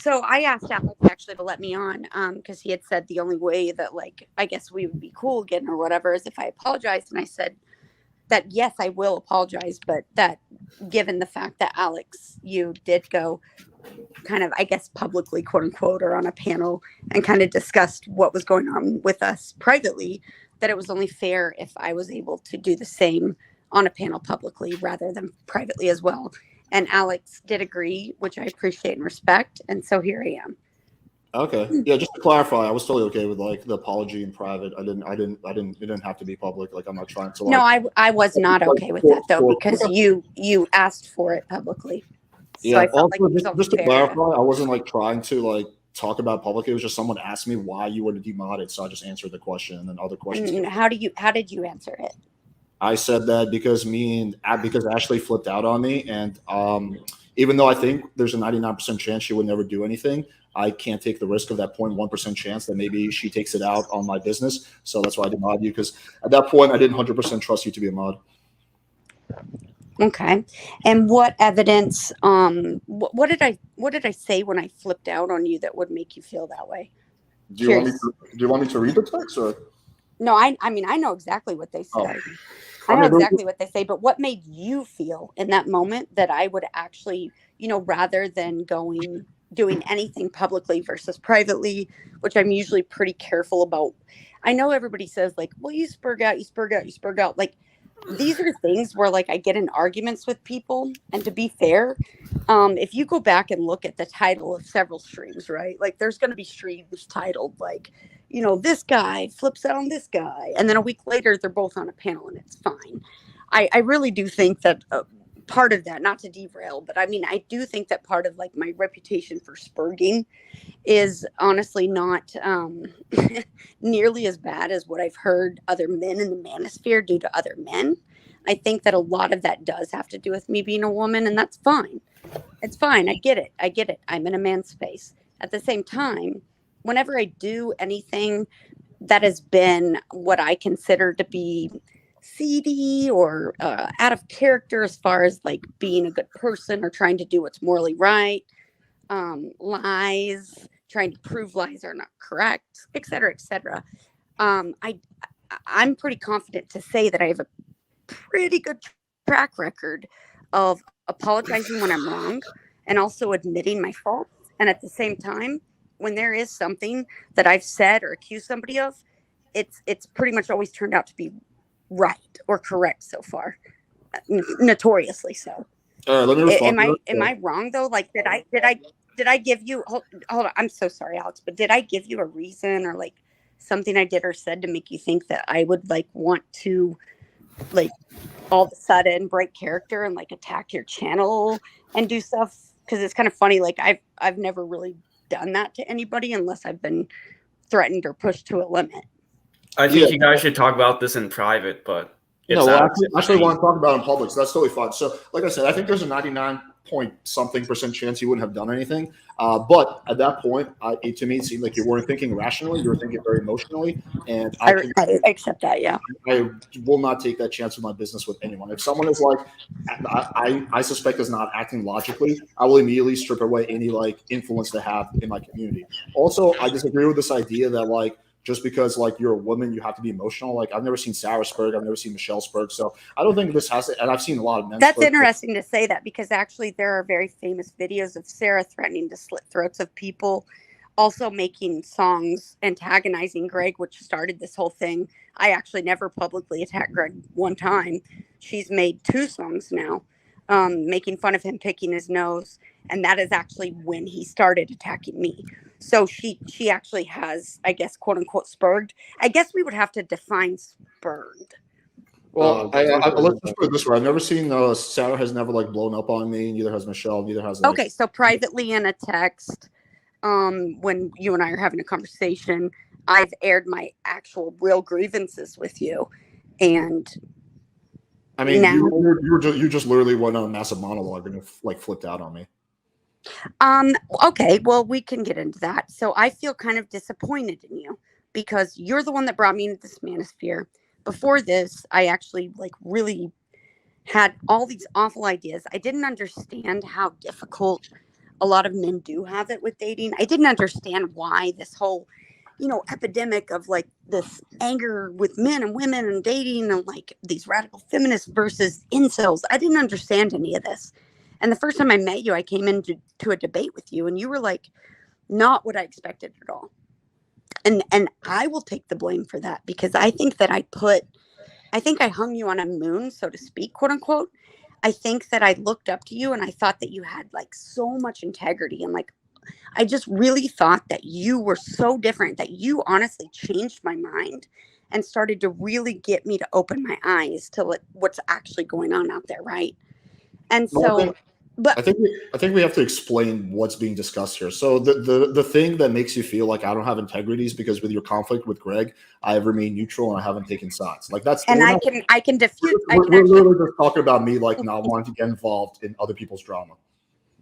So I asked Alex actually to let me on because he had said the only way that, like, I guess we would be cool again or whatever is if I apologized. And I said that, yes, I will apologize, but that given the fact that Alex, you did go kind of, I guess, publicly, quote unquote, or on a panel and kind of discussed what was going on with us privately, that it was only fair if I was able to do the same on a panel publicly rather than privately as well. And Alex did agree, which I appreciate and respect. And so here I am. Okay. Yeah, just to clarify, I was totally okay with like the apology in private. It didn't have to be public. Like I'm not trying to like. No, I was not okay with that though, because you asked for it publicly. So Yeah. I felt like it was Just to fair clarify, I wasn't like trying to like talk about publicly. It was just someone asked me why you were demodded, so I just answered the question, and then other questions. And how did you answer it? I said that because because Ashley flipped out on me, and even though I think there's a 99% chance she would never do anything, I can't take the risk of that 0.1% chance that maybe she takes it out on my business. So that's why I did mod you, because at that point I didn't 100% trust you to be a mod. Okay. And what evidence? What did I say when I flipped out on you that would make you feel that way? Do you want me to read the text or? No, I mean I know exactly what they say. Oh. I know exactly what they say, but what made you feel in that moment that I would actually, rather than doing anything publicly versus privately, which I'm usually pretty careful about. I know everybody says like, well, you spurg out. Like, these are things where like I get in arguments with people. And to be fair, if you go back and look at the title of several streams, right? Like there's going to be streams titled like, this guy flips out on this guy. And then a week later, they're both on a panel and it's fine. I really do think that part of that, not to derail, but I mean, I do think that part of like my reputation for spurging is honestly not nearly as bad as what I've heard other men in the manosphere do to other men. I think that a lot of that does have to do with me being a woman, and that's fine. It's fine. I get it. I'm in a man's space. At the same time, whenever I do anything that has been what I consider to be seedy or out of character as far as like being a good person or trying to do what's morally right, lies, trying to prove lies are not correct, etc., etc. I'm pretty confident to say that I have a pretty good track record of apologizing when I'm wrong and also admitting my faults. And at the same time, when there is something that I've said or accused somebody of, it's pretty much always turned out to be right or correct so far, notoriously so. Let me respond. Am I wrong though? Like, did I give you? Hold on. I'm so sorry, Alex, but did I give you a reason or like something I did or said to make you think that I would like want to like all of a sudden break character and like attack your channel and do stuff? Because it's kind of funny. Like I've never really done that to anybody unless I've been threatened or pushed to a limit. I think you guys should talk about this in private, but no, well, I actually want to talk about it in public, so that's totally fine. So, like I said, I think there's a 99-point-something% chance you wouldn't have done anything. But at that point, to me, it seemed like you weren't thinking rationally; you were thinking very emotionally. And I accept that. Yeah, I will not take that chance with my business with anyone. If someone is like, I suspect is not acting logically, I will immediately strip away any like influence they have in my community. Also, I disagree with this idea that like, just because like you're a woman, you have to be emotional. Like I've never seen Sarah Spurg, I've never seen Michelle Spurg, so I don't think this has to. And I've seen a lot of men. That's interesting to say that, because actually there are very famous videos of Sarah threatening to slit throats of people, also making songs antagonizing Greg, which started this whole thing. I actually never publicly attacked Greg one time. She's made 2 songs now, making fun of him picking his nose, and that is actually when he started attacking me. So she actually has, I guess, quote unquote, spurged. I guess we would have to define spurged. Well, let's just put it this way: I've never seen Sarah has never like blown up on me. Neither has Michelle. Neither has. Like, okay, so privately in a text, when you and I are having a conversation, I've aired my actual real grievances with you, and I mean, now you just literally went on a massive monologue and like flipped out on me. Okay, well, we can get into that. So I feel kind of disappointed in you because you're the one that brought me into this manosphere. Before this, I actually like really had all these awful ideas. I didn't understand how difficult a lot of men do have it with dating. I didn't understand why this whole, epidemic of like this anger with men and women and dating and like these radical feminists versus incels. I didn't understand any of this. And the first time I met you, I came into a debate with you and you were like, not what I expected at all. And I will take the blame for that because I think that I think I hung you on a moon, so to speak, quote unquote. I think that I looked up to you and I thought that you had like so much integrity and like I just really thought that you were so different that you honestly changed my mind and started to really get me to open my eyes to what's actually going on out there, right? And so, but I think we have to explain what's being discussed here. So the thing that makes you feel like I don't have integrity is because with your conflict with Greg, I have remained neutral and I haven't taken sides. Like that's and I can diffuse. We're literally just talking about me like not wanting to get involved in other people's drama.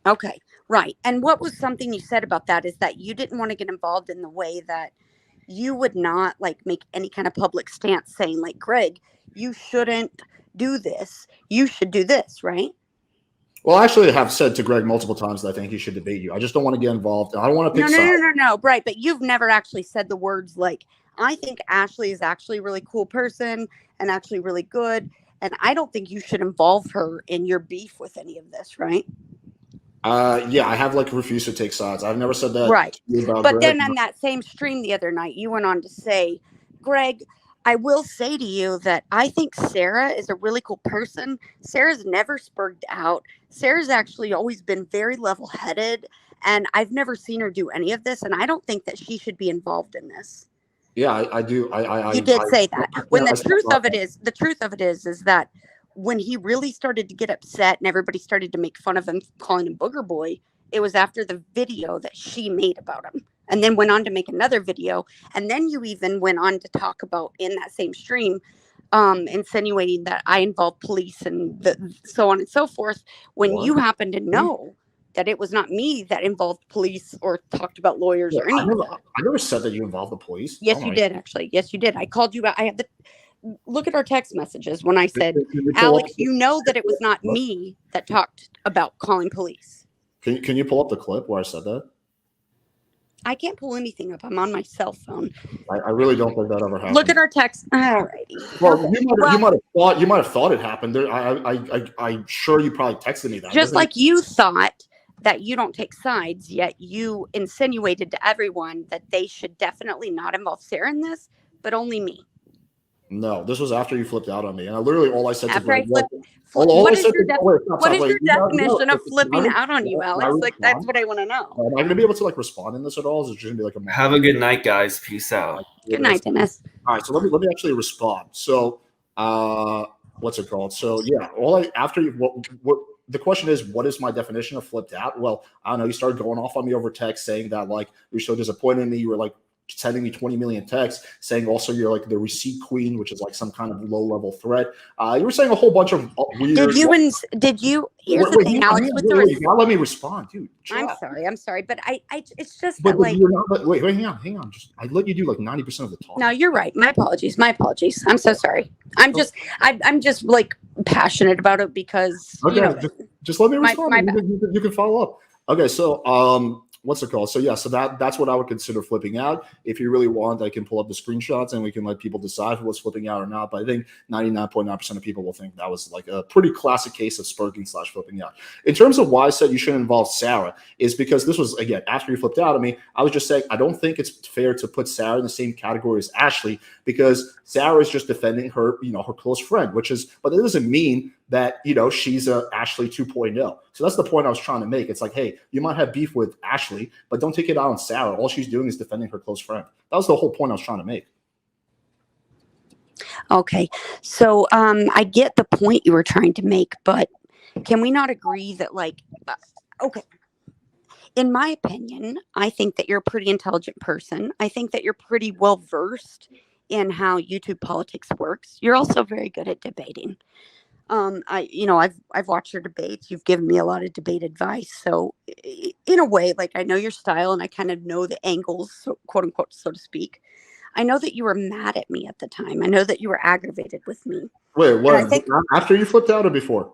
Okay, right. And what was something you said about that is that you didn't want to get involved in the way that you would not like make any kind of public stance saying like, Greg, you shouldn't do this. You should do this, right? Well, I actually have said to Greg multiple times that I think he should debate you. I just don't want to get involved. I don't want to pick sides. No. Right. But you've never actually said the words like, I think Ashley is actually a really cool person and actually really good. And I don't think you should involve her in your beef with any of this, right? Yeah, I have like refused to take sides. I've never said that. Right. But Greg. Then on that same stream the other night, you went on to say, Greg, I will say to you that I think Sarah is a really cool person. Sarah's never spurred out. Sarah's actually always been very level-headed, and I've never seen her do any of this, and I don't think that she should be involved in this. Yeah, I do. You did say that. When the truth of it is that when he really started to get upset and everybody started to make fun of him, calling him Booger Boy, it was after the video that she made about him. And then went on to make another video. And then you even went on to talk about in that same stream, insinuating that I involved police and so on and so forth, when you happen to know that it was not me that involved police or talked about lawyers or anything. I never said that you involved the police. Yes, you did, actually. Yes, you did. I called you out. I have look at our text messages when I said, Alex, you know that it was not me that talked about calling police. Can you pull up the clip where I said that? I can't pull anything up. I'm on my cell phone. I really don't think that ever happened. Look at our text. Alrighty. Well, you might have thought it happened. I'm sure you probably texted me that. Just like you thought that you don't take sides, yet you insinuated to everyone that they should definitely not involve Sarah in this, but only me. No, this was after you flipped out on me, and all I said after to Greg, what is your definition of flipping out on you, Alex? Like that's what I want to know. Am I going to be able to like respond in this at all? Is it just going to be like a have a good night, guys? Peace out. Good night, Dennis. All right, so let me actually respond. So, what's it called? So yeah, what the question is, what is my definition of flipped out? Well, I don't know. You started going off on me over text, saying that like you're so disappointed in me. You were like sending me 20 million texts, saying also you're like the receipt queen, which is like some kind of low-level threat. You were saying a whole bunch of weird. Did you? Here's the thing, Alex. You gotta let me respond, dude. I'm sorry, but it's just that like. Wait, hang on. I let you do like 90% of the talk. No, you're right. My apologies. I'm so sorry. I'm just like passionate about it because. Okay, just let me respond. You can follow up. Okay, so what's it called? So yeah, so that's what I would consider flipping out. If you really want, I can pull up the screenshots and we can let people decide what's flipping out or not. But I think 99.9% of people will think that was like a pretty classic case of spurting/flipping out. In terms of why I said you shouldn't involve Sarah is because this was, again, after you flipped out at me, I was just saying, I don't think it's fair to put Sarah in the same category as Ashley because Sarah is just defending her, her close friend, but it doesn't mean that, she's a Ashley 2.0. So that's the point I was trying to make. It's like, hey, you might have beef with Ashley, but don't take it out on Sarah. All she's doing is defending her close friend. That was the whole point I was trying to make. Okay. So I get the point you were trying to make, but can we not agree that okay. In my opinion, I think that you're a pretty intelligent person. I think that you're pretty well versed in how YouTube politics works. You're also very good at debating. I've watched your debates. You've given me a lot of debate advice. So in a way, like I know your style and I kind of know the angles, so, quote unquote, so to speak. I know that you were mad at me at the time. I know that you were aggravated with me. Wait, what? After you flipped out or before?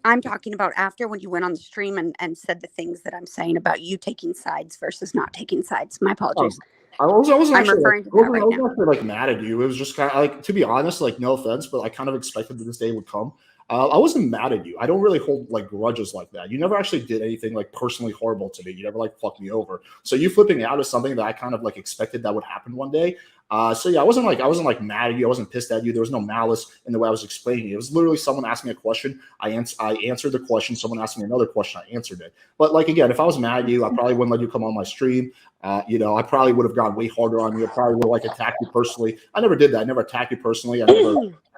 I'm talking about after when you went on the stream and said the things that I'm saying about you taking sides versus not taking sides. My apologies. I wasn't I'm actually referring to that right I now. wasn't actually like mad at you. It was just kind of like, to be honest, like no offense, but I kind of expected that this day would come. I wasn't mad at you. I don't really hold like grudges like that. You never actually did anything like personally horrible to me. You never like fucked me over. So you flipping out is something that I kind of like expected that would happen one day. So yeah, I wasn't like mad at you. I wasn't pissed at you. There was no malice in the way I was explaining it. It was literally someone asked me a question. I answered the question. Someone asked me another question. I answered it. But like again, if I was mad at you, I probably wouldn't let you come on my stream. I probably would have gone way harder on you. I probably would have like attacked you personally. I never did that. I never attacked you personally. I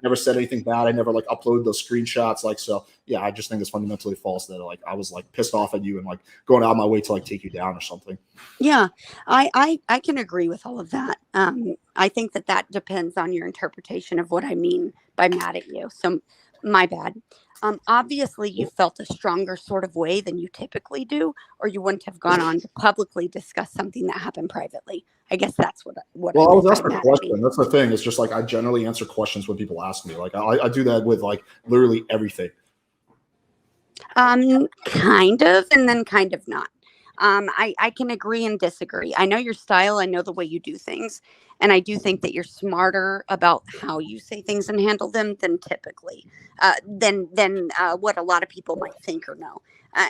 never said anything bad. I never like uploaded those screenshots. Like, so yeah, I just think it's fundamentally false that like I was like pissed off at you and like going out of my way to like take you down or something. Yeah, I can agree with all of that. I think that depends on your interpretation of what I mean by mad at you. So my bad. Obviously you felt a stronger sort of way than you typically do, or you wouldn't have gone on to publicly discuss something that happened privately. I guess that's what Well, I I was meant asked by a mad at question. me. That's the thing. It's just like I generally answer questions when people ask me. Like I do that with like literally everything. Kind of, and then kind of not. I can agree and disagree. I know your style. I know the way you do things. And I do think that you're smarter about how you say things and handle them than typically, than what a lot of people might think or know.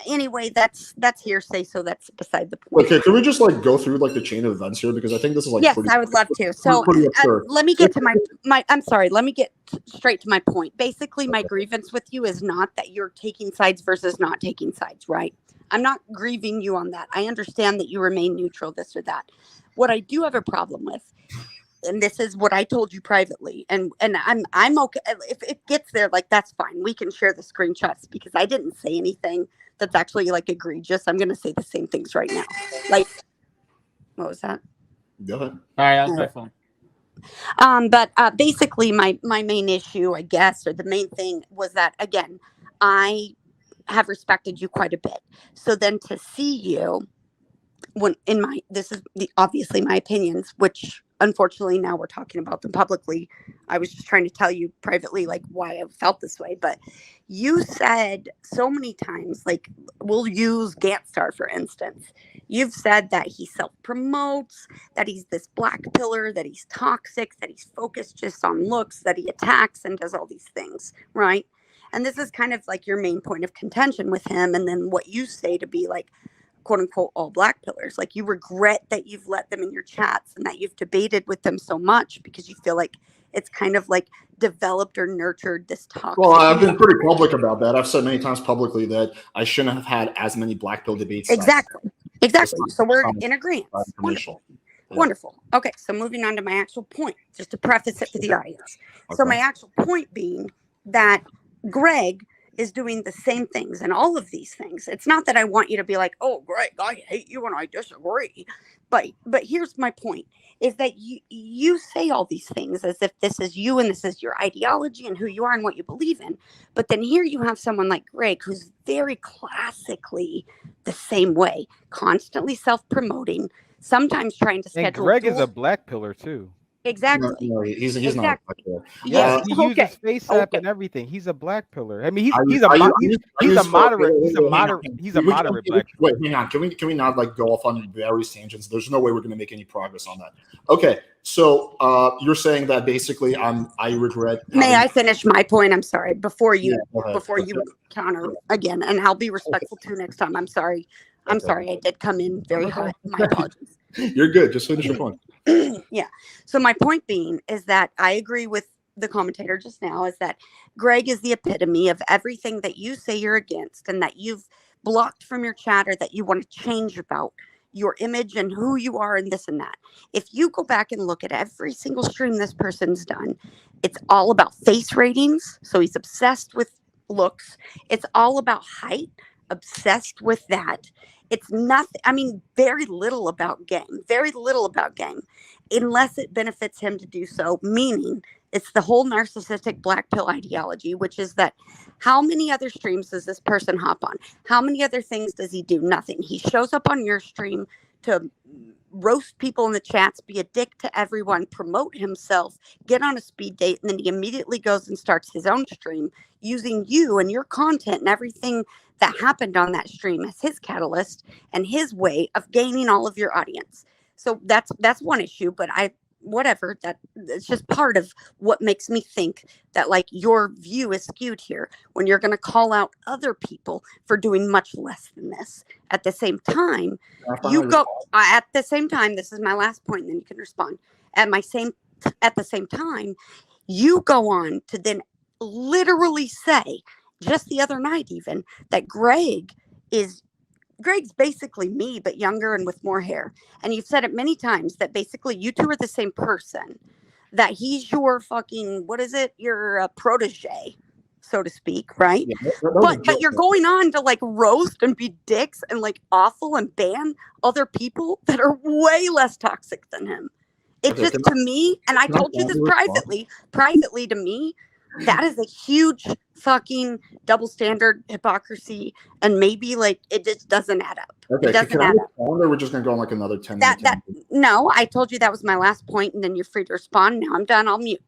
Anyway, that's hearsay, so that's beside the point. Okay, can we just like go through like the chain of events here, because I think this is like Yes, pretty. I would love to. So pretty absurd. let me get to my. I'm sorry. Let me get straight to my point. Basically, my grievance with you is not that you're taking sides versus not taking sides, right? I'm not grieving you on that. I understand that you remain neutral, this or that. What I do have a problem with, and this is what I told you privately, and I'm okay if it gets there. Like that's fine. We can share the screenshots because I didn't say anything that's actually like egregious. I'm going to say the same things right now. Like, what was that? Go ahead. All right, that's my phone. But basically, my main issue, I guess, or the main thing was that again, I have respected you quite a bit. So then to see you when this is obviously my opinions, which unfortunately now we're talking about them publicly. I was just trying to tell you privately like why I felt this way, but you said so many times, like we'll use Gantstar for instance. You've said that he self-promotes, that he's this black pillar, that he's toxic, that he's focused just on looks, that he attacks and does all these things, right? And this is kind of like your main point of contention with him. And then what you say to be like, quote unquote, all black pillars. Like you regret that you've let them in your chats and that you've debated with them so much because you feel like it's kind of like developed or nurtured this toxic. Well, I've been pretty public about that. I've said many times publicly that I shouldn't have had as many black pill debates. Exactly. So we're in agreement. Wonderful. Yeah. Wonderful. Okay, so moving on to my actual point, just to preface it for the audience. Okay. So my actual point being that Greg is doing the same things and all of these things. It's not that I want you to be like, oh, Greg, I hate you and I disagree. But here's my point, is that you say all these things as if this is you and this is your ideology and who you are and what you believe in. But then here you have someone like Greg who's very classically the same way, constantly self-promoting, sometimes trying to schedule. And Greg is a black pillar too. Exactly. No, he's exactly. not a black pillar. Yeah, he uses face app and everything. He's a black pillar. I mean, he's a moderate black pillar. Wait, hang on. Can we not like go off on various tangents? There's no way we're going to make any progress on that. Okay, so you're saying that basically I regret. May I finish my point? I'm sorry before you you counter again, and I'll be respectful too next time. I'm sorry. I'm sorry. I did come in very hot. My apologies. You're good. Just finish your point. Yeah. So my point being is that I agree with the commentator just now, is that Greg is the epitome of everything that you say you're against and that you've blocked from your chat or that you want to change about your image and who you are and this and that. If you go back and look at every single stream this person's done, it's all about face ratings. So he's obsessed with looks. It's all about height, obsessed with that. It's nothing. I mean, very little about game, unless it benefits him to do so. Meaning it's the whole narcissistic black pill ideology, which is that how many other streams does this person hop on? How many other things does he do? Nothing. He shows up on your stream to roast people in the chats, be a dick to everyone, promote himself, get on a speed date, and then he immediately goes and starts his own stream using you and your content and everything that happened on that stream as his catalyst and his way of gaining all of your audience. So that's one issue, but whatever, that it's just part of what makes me think that like your view is skewed here when you're going to call out other people for doing much less than this. At the same time, at the same time, this is my last point, and then you can respond. At the same time, you go on to then literally say, just the other night even, that Greg's basically me, but younger and with more hair. And you've said it many times that basically you two are the same person, that he's your fucking, what is it? Your protege, so to speak, right? Yeah, but you're going on to like roast and be dicks and like awful and ban other people that are way less toxic than him. It just, to me, and I told you this privately to me, that is a huge fucking double standard, hypocrisy, and maybe like it just doesn't add up. Okay, it doesn't add up. Or we're just gonna go on like another 10 No, I told you that was my last point, and then you're free to respond. Now I'm done. I'll mute.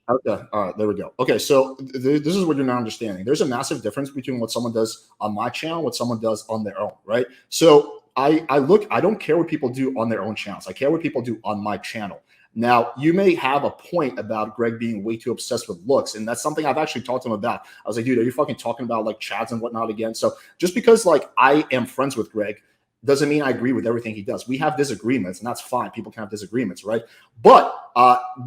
Okay, all right, there we go. Okay, so this is what you're not understanding. There's a massive difference between what someone does on my channel and what someone does on their own, right? So I don't care what people do on their own channels. I care what people do on my channel. Now, you may have a point about Greg being way too obsessed with looks, and that's something I've actually talked to him about. I was like, dude, are you fucking talking about like chads and whatnot again? So just because like I am friends with Greg doesn't mean I agree with everything he does. We have disagreements, and that's fine. People can have disagreements, right? But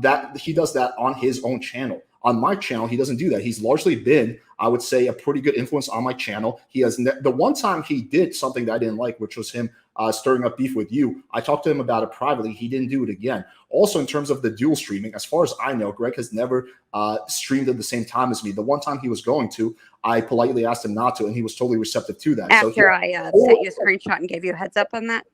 that he does that on his own channel. On my channel, he doesn't do that. He's largely been, I would say, a pretty good influence on my channel. He has the one time he did something that I didn't like, which was him stirring up beef with you. I talked to him about it privately. He didn't do it again. Also, in terms of the dual streaming, as far as I know, Greg has never streamed at the same time as me. The one time he was going to, I politely asked him not to, and he was totally receptive to that. After I sent you a screenshot and gave you a heads up on that?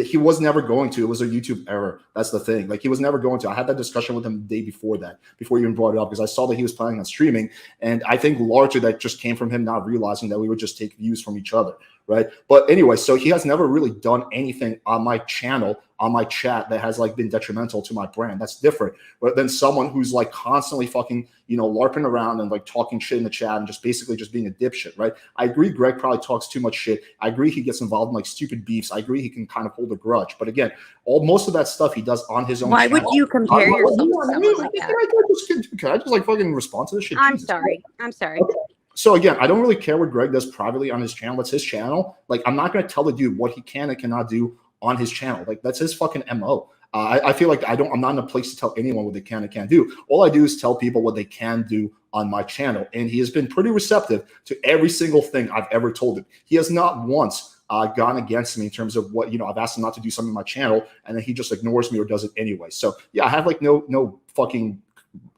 He was never going to. It was a YouTube error. That's the thing. Like, he was never going to. I had that discussion with him the day before that, before you even brought it up, because I saw that he was planning on streaming. And I think largely that just came from him not realizing that we would just take views from each other, right? But anyway, so he has never really done anything on my channel, on my chat, that has like been detrimental to my brand. That's different. But then someone who's like constantly fucking, LARPing around and like talking shit in the chat and just basically just being a dipshit, right? I agree Greg probably talks too much shit. I agree he gets involved in like stupid beefs. I agree he can kind of hold a grudge. But again, most of that stuff he does on his own channel. Why would you compare yourself to someone like that? Can I just like fucking respond to this shit? I'm sorry. Okay. So again, I don't really care what Greg does privately on his channel. It's his channel. Like, I'm not going to tell the dude what he can and cannot do on his channel. Like, that's his fucking MO. I feel like I'm not in a place to tell anyone what they can and can't do. All I do is tell people what they can do on my channel. And he has been pretty receptive to every single thing I've ever told him. He has not once gone against me in terms of what, I've asked him not to do something on my channel, and then he just ignores me or does it anyway. So yeah, I have like no fucking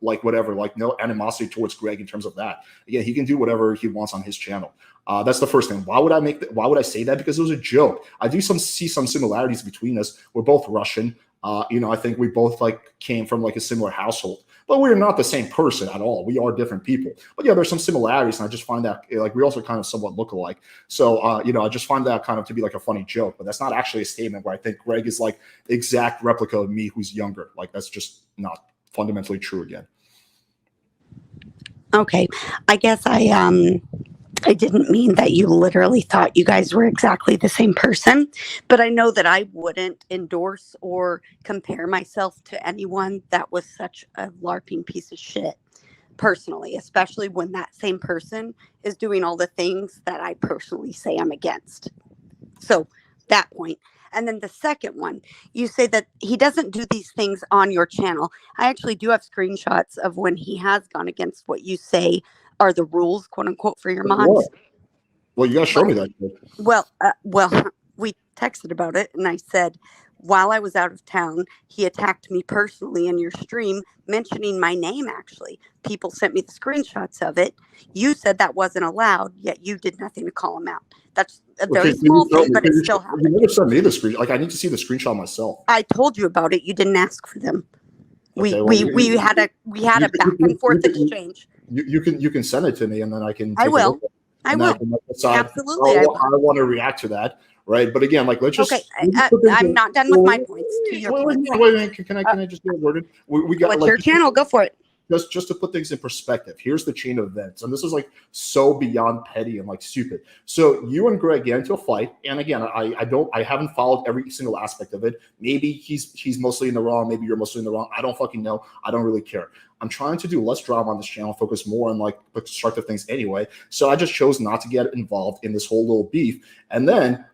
like whatever, like no animosity towards Greg in terms of that. Again, he can do whatever he wants on his channel. That's the first thing. Why would I say that? Because it was a joke. I do see some similarities between us. We're both Russian. I think we both like came from like a similar household, but we're not the same person at all. We are different people. But yeah, there's some similarities, and I just find that like we also kind of somewhat look alike. So I just find that kind of to be like a funny joke, but that's not actually a statement where I think Greg is like the exact replica of me who's younger. Like, that's just not fundamentally true again. Okay. I guess I didn't mean that you literally thought you guys were exactly the same person, but I know that I wouldn't endorse or compare myself to anyone that was such a LARPing piece of shit personally, especially when that same person is doing all the things that I personally say I'm against. So that point. And then the second one, you say that he doesn't do these things on your channel. I actually do have screenshots of when he has gone against what you say are the rules, quote unquote, for your mods. Well, you gotta show me that. Well, we texted about it, and I said, while I was out of town, he attacked me personally in your stream, mentioning my name. Actually, people sent me the screenshots of it. You said that wasn't allowed, yet you did nothing to call him out. That's a very small thing, but it still happened. You never sent me the screenshot. Like, I need to see the screenshot myself. I told you about it. You didn't ask for them. We had a back and forth exchange. You can send it to me, and then I can. I will. Absolutely. I want to react to that, right? But again, like let's just Okay, I'm not done with my points. To your points. Wait, can I just get worded? We got What's like, your channel? Go for it. just to put things in perspective, here's the chain of events, and this is like so beyond petty and like stupid. So you and Greg get into a fight, and again, I haven't followed every single aspect of it. Maybe he's mostly in the wrong, maybe you're mostly in the wrong. I don't fucking know. I don't really care. I'm trying to do less drama on this channel, focus more on like constructive things anyway. So I just chose not to get involved in this whole little beef. And then,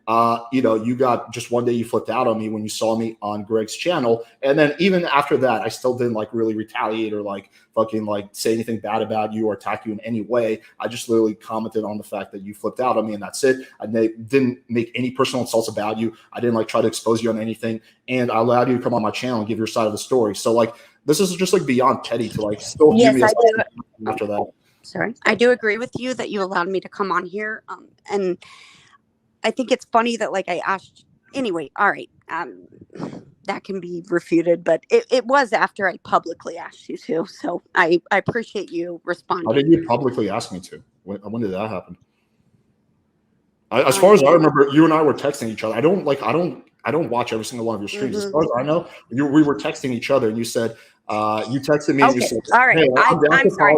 you got just one day you flipped out on me when you saw me on Greg's channel. And then even after that, I still didn't like really retaliate or like fucking like say anything bad about you or attack you in any way. I just literally commented on the fact that you flipped out on me and that's it. I didn't make any personal insults about you. I didn't like try to expose you on anything. And I allowed you to come on my channel and give your side of the story. So like, this is just like beyond petty to like still give me a side after that. Sorry, I do agree with you that you allowed me to come on here. And I think it's funny that like I asked anyway. All right. That can be refuted, but it was after I publicly asked you to. So I appreciate you responding. How did you publicly ask me to? When did that happen? As far as I remember, you and I were texting each other. I don't watch every single one of your streams. Mm-hmm. As far as I know, we were texting each other, and you said you texted me. And you said, all right. hey, I'm sorry.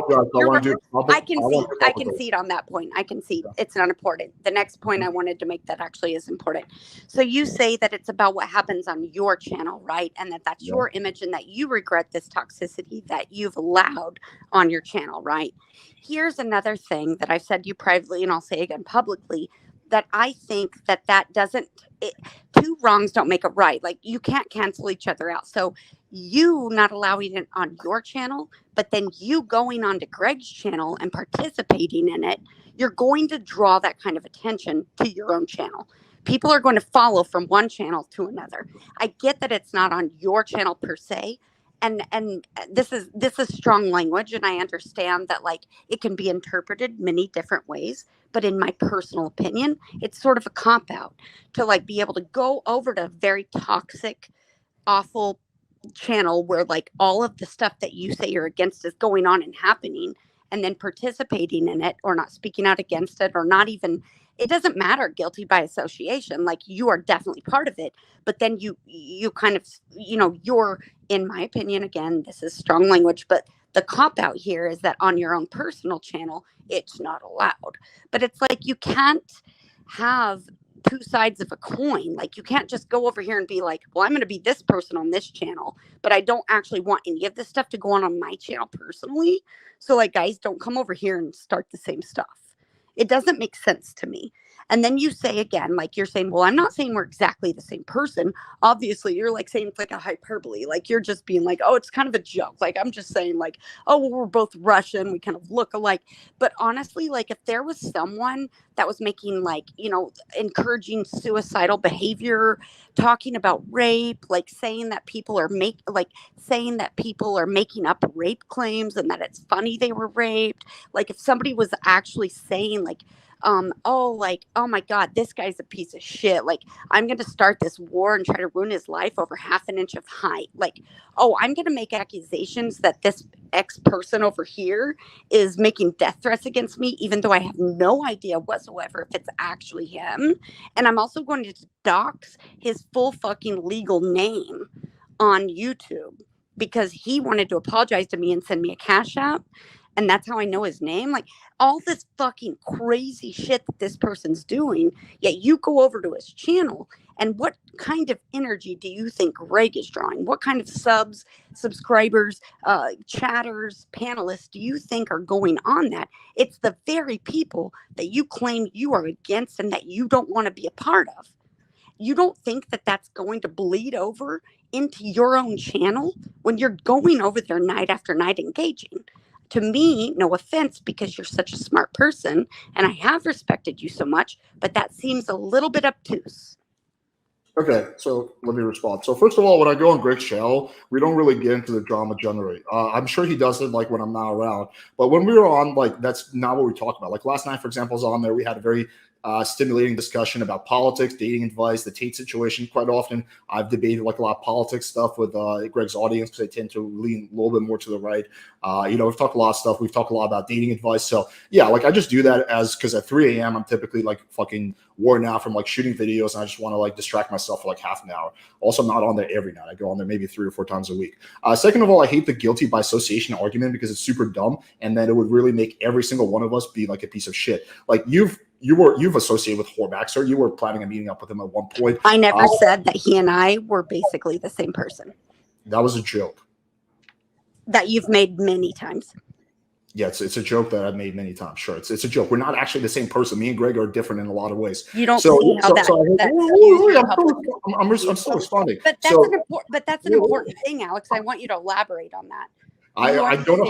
I can concede on that point. I concede. It's not important. The next point I wanted to make that actually is important. So you say that it's about what happens on your channel, right? And that's your image and that you regret this toxicity that you've allowed on your channel, right? Here's another thing that I've said to you privately and I'll say again publicly, that I think that doesn't, two wrongs don't make a right. Like you can't cancel each other out. So you not allowing it on your channel, but then you going on to Greg's channel and participating in it, you're going to draw that kind of attention to your own channel. People are going to follow from one channel to another. I get that it's not on your channel per se. And this is strong language, and I understand that like it can be interpreted many different ways. But in my personal opinion, it's sort of a cop out to like be able to go over to a very toxic, awful channel where like all of the stuff that you say you're against is going on and happening, and then participating in it or not speaking out against it or not even. It doesn't matter, guilty by association, like you are definitely part of it, but then you kind of, you're, in my opinion, again, this is strong language, but the cop out here is that on your own personal channel, it's not allowed. But it's like, you can't have two sides of a coin. Like you can't just go over here and be like, well, I'm going to be this person on this channel, but I don't actually want any of this stuff to go on my channel personally. So like, guys, don't come over here and start the same stuff. It doesn't make sense to me. And then you say again, like you're saying, well, I'm not saying we're exactly the same person. Obviously, you're like saying it's like a hyperbole. Like you're just being like, oh, it's kind of a joke. Like I'm just saying like, oh, well, we're both Russian. We kind of look alike. But honestly, like if there was someone that was making like, encouraging suicidal behavior, talking about rape, like saying that people are making up rape claims and that it's funny they were raped. Like if somebody was actually saying like, oh my God, this guy's a piece of shit. Like, I'm going to start this war and try to ruin his life over half an inch of height. Like, oh, I'm going to make accusations that this ex person over here is making death threats against me, even though I have no idea whatsoever if it's actually him. And I'm also going to dox his full fucking legal name on YouTube because he wanted to apologize to me and send me a cash app. And that's how I know his name. Like all this fucking crazy shit that this person's doing. Yet you go over to his channel. And what kind of energy do you think Greg is drawing? What kind of subscribers, chatters, panelists do you think are going on that? It's the very people that you claim you are against and that you don't want to be a part of. You don't think that that's going to bleed over into your own channel when you're going over there night after night engaging? To me, no offense, because you're such a smart person and I have respected you so much, but that seems a little bit obtuse. Okay, so let me respond. So first of all, when I go on Greg's channel, we don't really get into the drama generally. I'm sure he does it like when I'm not around, but when we were on, like that's not what we talk about. Like last night, for example, I was on there. We had a very stimulating discussion about politics, dating advice, the Tate situation. Quite often, I've debated like a lot of politics stuff with Greg's audience because I tend to lean a little bit more to the right. We've talked a lot of stuff. We've talked a lot about dating advice. So yeah, like I just do that because at 3 a.m. I'm typically like fucking worn out from like shooting videos, and I just want to like distract myself for like half an hour. Also, I'm not on there every night. I go on there maybe 3 or 4 times a week. Second of all, I hate the guilty by association argument because it's super dumb, and then it would really make every single one of us be like a piece of shit. Like you've associated with Horvath, sir. You were planning on meeting up with him at one point. I never said that he and I were basically the same person. That was a joke. That you've made many times. Yeah, it's a joke that I've made many times. Sure, it's a joke. We're not actually the same person. Me and Greg are different in a lot of ways. You don't see how I'm still responding. But that's an important thing, Alex. I want you to elaborate on that. I don't know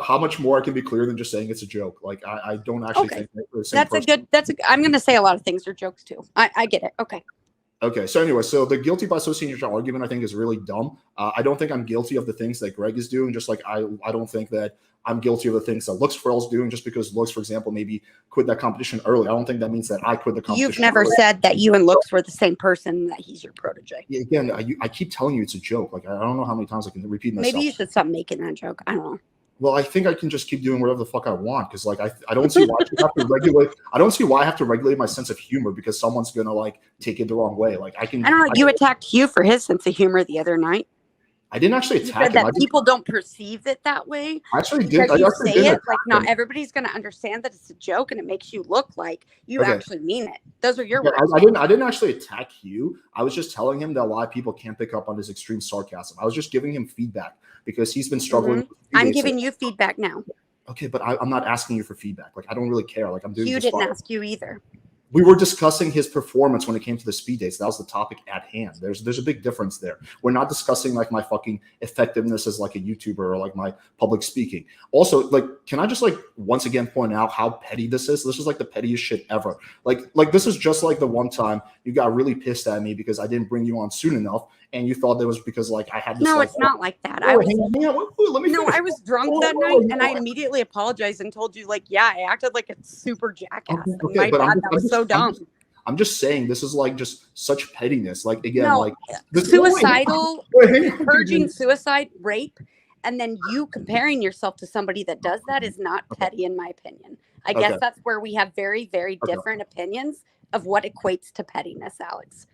how much more I can be clear than just saying it's a joke. Like I don't actually think we're the same person. I'm going to say a lot of things are jokes too. I get it. Okay. Okay. So anyway, so the guilty by association argument I think is really dumb. I don't think I'm guilty of the things that Greg is doing. Just like I don't think that I'm guilty of the things that Looks for is doing. Just because Looks, for example, maybe quit that competition early, I don't think that means that I quit the competition. You've never said that you and Looks were the same person, that he's your protege. Yeah, again, I keep telling you it's a joke. Like I don't know how many times I can repeat myself. Maybe you should stop making that joke. I don't know. Well, I think I can just keep doing whatever the fuck I want because, like, I don't see why I have to regulate. I don't see why I have to regulate my sense of humor because someone's gonna like take it the wrong way. Like, I don't know. You attacked Hugh for his sense of humor the other night. I didn't actually attack him. That people don't perceive it that way. I actually did. Not everybody's going to understand that it's a joke, and it makes you look like you actually mean it. Those are your words. I didn't actually attack Hugh. I was just telling him that a lot of people can't pick up on his extreme sarcasm. I was just giving him feedback because he's been struggling. I'm giving you feedback now. Okay, but I'm not asking you for feedback. Like I don't really care. Like I'm doing. You didn't ask you either. We were discussing his performance when it came to the speed dates. That was the topic at hand. There's a big difference there. We're not discussing like my fucking effectiveness as like a YouTuber or like my public speaking. Also, like, can I just like once again point out how petty this is? This is like the pettiest shit ever. Like this is just like the one time you got really pissed at me because I didn't bring you on soon enough, and you thought that was because like I had this. No, it's not like that. I was drunk that night, and I immediately apologized and told you like, yeah, I acted like a super jackass. Okay, but that was so dumb. I'm just saying this is like just such pettiness. Like again, like suicidal, encouraging suicide, rape, and then you comparing yourself to somebody that does that is not petty, in my opinion. I guess that's where we have very, very different opinions of what equates to pettiness, Alex.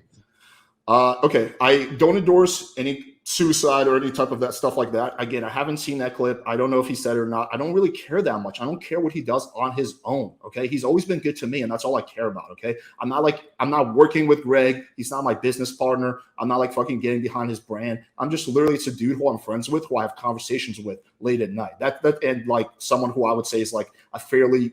Okay, I don't endorse any suicide or any type of that stuff like that. Again, I haven't seen that clip. I don't know if he said it or not. I don't really care that much. I don't care what he does on his own. Okay, he's always been good to me, and that's all I care about. Okay, I'm not working with Greg. He's not my business partner. I'm not like fucking getting behind his brand. I'm just literally it's a dude who I'm friends with, who I have conversations with late at night. That and like someone who I would say is like a fairly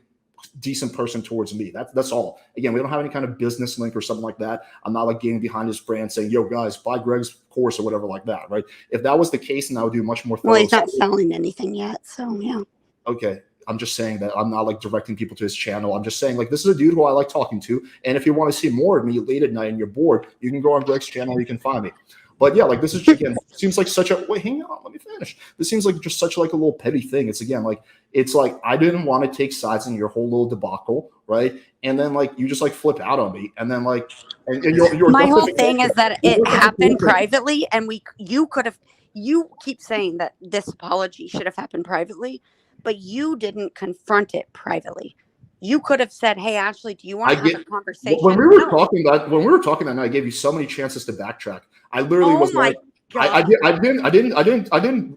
decent person towards me. That's all. Again, we don't have any kind of business link or something like that. I'm not like getting behind his brand saying, yo guys, buy Greg's course or whatever like that, right? If that was the case, then I would do much more. Well, he's not selling anything yet, so yeah. Okay. I'm just saying that I'm not like directing people to his channel. I'm just saying like this is a dude who I like talking to. And if you want to see more of me late at night and you're bored, you can go on Greg's channel, you can find me. But yeah, like this is again seems like such a wait, hang on, let me finish. This seems like just such like a little petty thing. It's again like it's like I didn't want to take sides in your whole little debacle, right? And then like you just like flip out on me, and then like and you're my whole thing is that it happened privately, and you keep saying that this apology should have happened privately, but you didn't confront it privately. You could have said, "Hey, Ashley, do you want to have a conversation?" When we were talking that night, I gave you so many chances to backtrack. I literally was like, I didn't.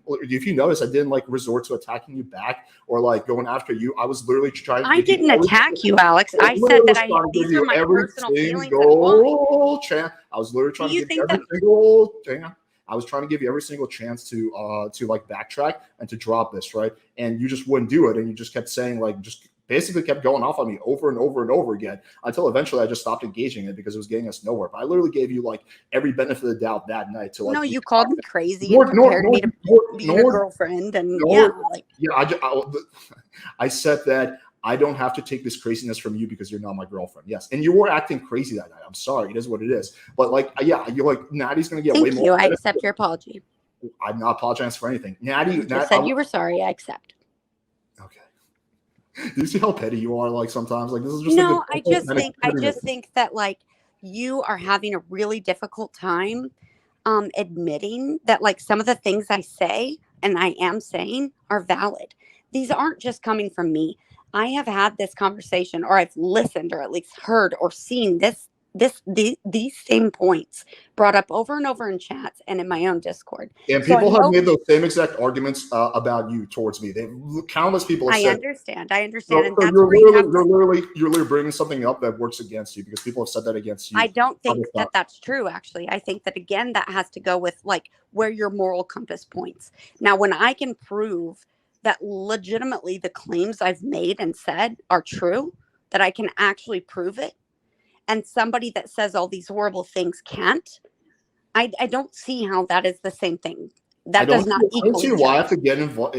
If you notice, I didn't like resort to attacking you back or like going after you. I was literally trying. I didn't attack you, Alex. I said that these are my personal feelings. I was literally trying to give you every single thing. I was trying to give you every single chance to like backtrack and to drop this, right? And you just wouldn't do it, and you just kept saying like just. Basically kept going off on me over and over and over again until eventually I just stopped engaging it because it was getting us nowhere. But I literally gave you like every benefit of the doubt that night to like. No, you called me crazy and compared me to be your girlfriend, and I said that I don't have to take this craziness from you because you're not my girlfriend. Yes, and you were acting crazy that night. I'm sorry, it is what it is. But like, yeah, you're like Natty's gonna get way more. Thank you. I accept your apology. I'm not apologizing for anything. Natty, you said you were sorry. I accept. Okay. Do you see how petty you are? Like sometimes, like this is just No, like I just think that like you are having a really difficult time admitting that like some of the things I say and I am saying are valid. These aren't just coming from me. I have had this conversation, or I've listened, or at least heard, or seen these same points brought up over and over in chats and in my own Discord. And So I people have know made those same exact arguments about you towards me. Countless people have I said. understand, So, and so that's you're where you have you're literally bringing something up that works against you because people have said that against you. I don't think that that's true, actually. I think that, again, that has to go with like where your moral compass points. Now, when I can prove that legitimately the claims I've made and said are true, that I can actually prove it, and somebody that says all these horrible things can't, I don't see how that is the same thing. That does not I don't equal see each why I other. have to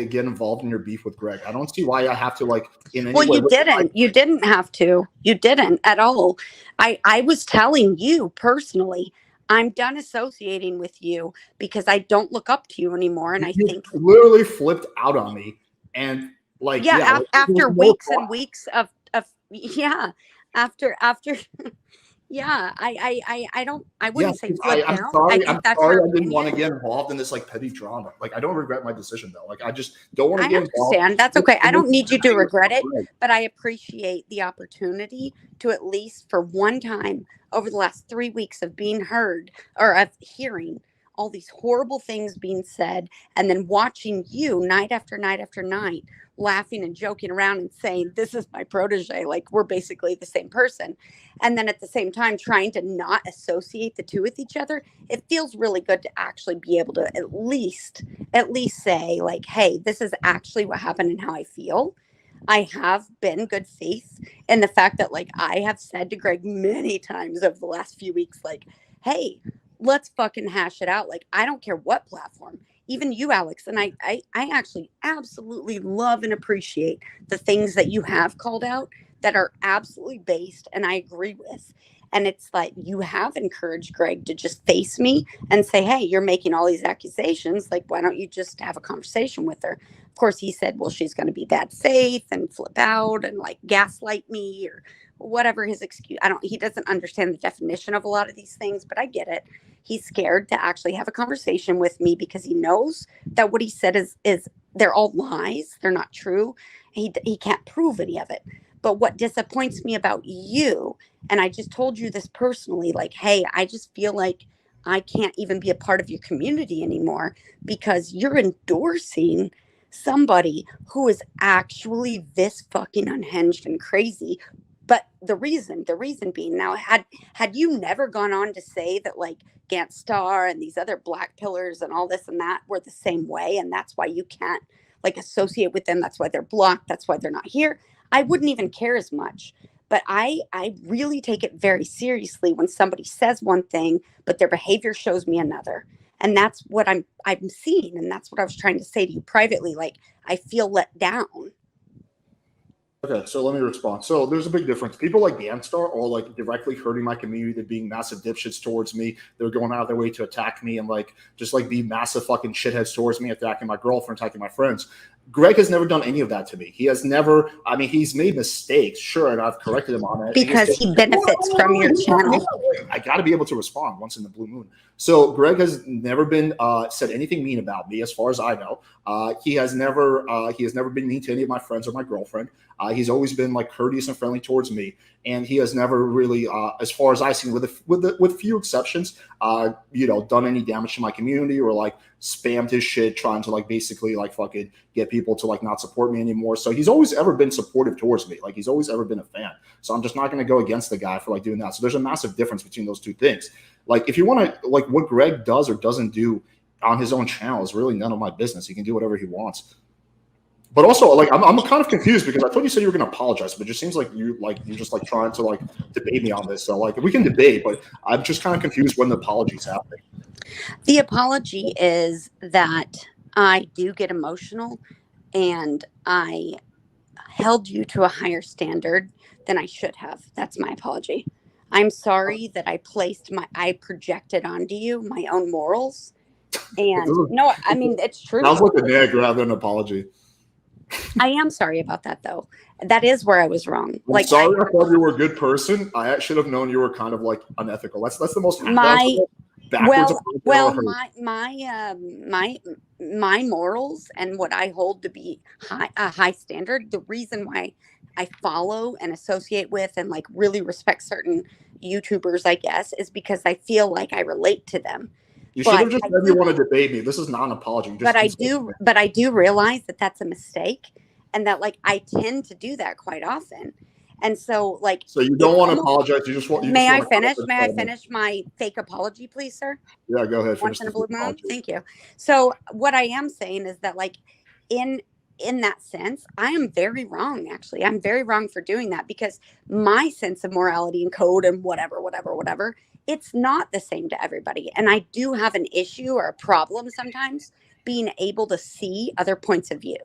get involved in your beef with Greg. I don't see why I have to like in any Well, way. you didn't have to. You didn't at all. I was telling you personally, I'm done associating with you because I don't look up to you anymore. And I You think, literally flipped out on me, and like yeah, yeah, like, after no weeks and weeks of yeah, after yeah, I yeah, wouldn't say flip I'm out. I sorry. I'm think that's sorry. your I didn't want to opinion. get involved in this like petty drama. Like I don't regret my decision though. Like I just don't want to I get involved. understand. That's okay. I don't need you to regret it, Greg. but I appreciate the opportunity to, at least for one time over the last 3 weeks of being heard, or of hearing all these horrible things being said, and then watching you night after night after night laughing and joking around and saying, "This is my protege," like we're basically the same person. And then at the same time trying to not associate the two with each other. It feels really good to actually be able to at least say like, hey, this is actually what happened and how I feel. I have been good faith in the fact that like I have said to Greg many times over the last few weeks, like, hey, let's fucking hash it out. Like, I don't care what platform, even you, Alex. And I actually absolutely love and appreciate the things that you have called out that are absolutely based and I agree with. And it's like you have encouraged Greg to just face me and say, hey, you're making all these accusations. Like, why don't you just have a conversation with her? Of course, he said, well, she's going to be bad faith and flip out and like gaslight me or whatever his excuse. He doesn't understand the definition of a lot of these things, but I get it. He's scared to actually have a conversation with me because he knows that what he said is they're all lies. They're not true. He can't prove any of it. But what disappoints me about you, and I just told you this personally, like, hey, I just feel like I can't even be a part of your community anymore because you're endorsing somebody who is actually this fucking unhinged and crazy. But the reason being, now, had you never gone on to say that like Gant Star and these other black pillars and all this and that were the same way, and that's why you can't like associate with them, that's why they're blocked, that's why they're not here, I wouldn't even care as much. But I really take it very seriously when somebody says one thing, but their behavior shows me another. And that's what I'm seeing. And that's what I was trying to say to you privately. Like, I feel let down. Okay, so let me respond. So there's a big difference. People like Ganstar are like directly hurting my community. They're being massive dipshits towards me. They're going out of their way to attack me and like just like be massive fucking shitheads towards me, attacking my girlfriend, attacking my friends. Greg has never done any of that to me. He has never, I mean, he's made mistakes, sure, and I've corrected him on it. Because he benefits from your channel. I got to be able to respond once in the blue moon. So Greg has never been said anything mean about me, as far as I know. He has never been mean to any of my friends or my girlfriend. He's always been like courteous and friendly towards me, and he has never really, as far as I've seen, with few exceptions, done any damage to my community or like spammed his shit, trying to like basically like fucking get people to like not support me anymore. So he's always ever been supportive towards me. Like he's always ever been a fan. So I'm just not going to go against the guy for like doing that. So there's a massive difference between those two things. Like if you want to like what Greg does or doesn't do on his own channel is really none of my business. He can do whatever he wants. But also, like, I'm kind of confused because I thought you said you were going to apologize, but it just seems like you're just like trying to like debate me on this. So like, we can debate, but I'm just kind of confused when the apology's happening. The apology is that I do get emotional, and I held you to a higher standard than I should have. That's my apology. I'm sorry that I projected onto you my own morals. And no, I mean, it's true. Sounds like a nag rather than an apology. I am sorry about that, though. That is where I was wrong. I'm sorry, I thought you were a good person. I should have known you were kind of like unethical. That's the most backwards approach I've ever heard. My morals and what I hold to be a high standard. The reason why I follow and associate with and like really respect certain YouTubers, I guess, is because I feel like I relate to them. You should have just said you want to debate me. This is not an apology. But I do realize that that's a mistake, and that like I tend to do that quite often. And so, like, so you don't want to apologize. You just want. May I finish? May I finish my fake apology, please, sir? Yeah, go ahead. Once in a blue moon. Thank you. So, what I am saying is that, like, in that sense, I am very wrong. Actually, I'm very wrong for doing that because my sense of morality and code and whatever, it's not the same to everybody. And I do have an issue or a problem sometimes being able to see other points of view.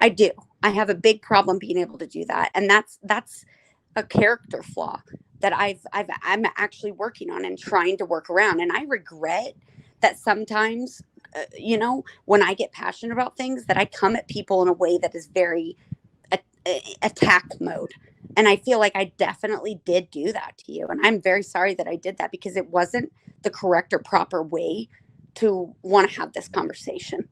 I do. I have a big problem being able to do that. And that's a character flaw that I'm actually working on and trying to work around. And I regret that sometimes, when I get passionate about things, that I come at people in a way that is very attack mode. And I feel like I definitely did do that to you. And I'm very sorry that I did that because it wasn't the correct or proper way to want to have this conversation.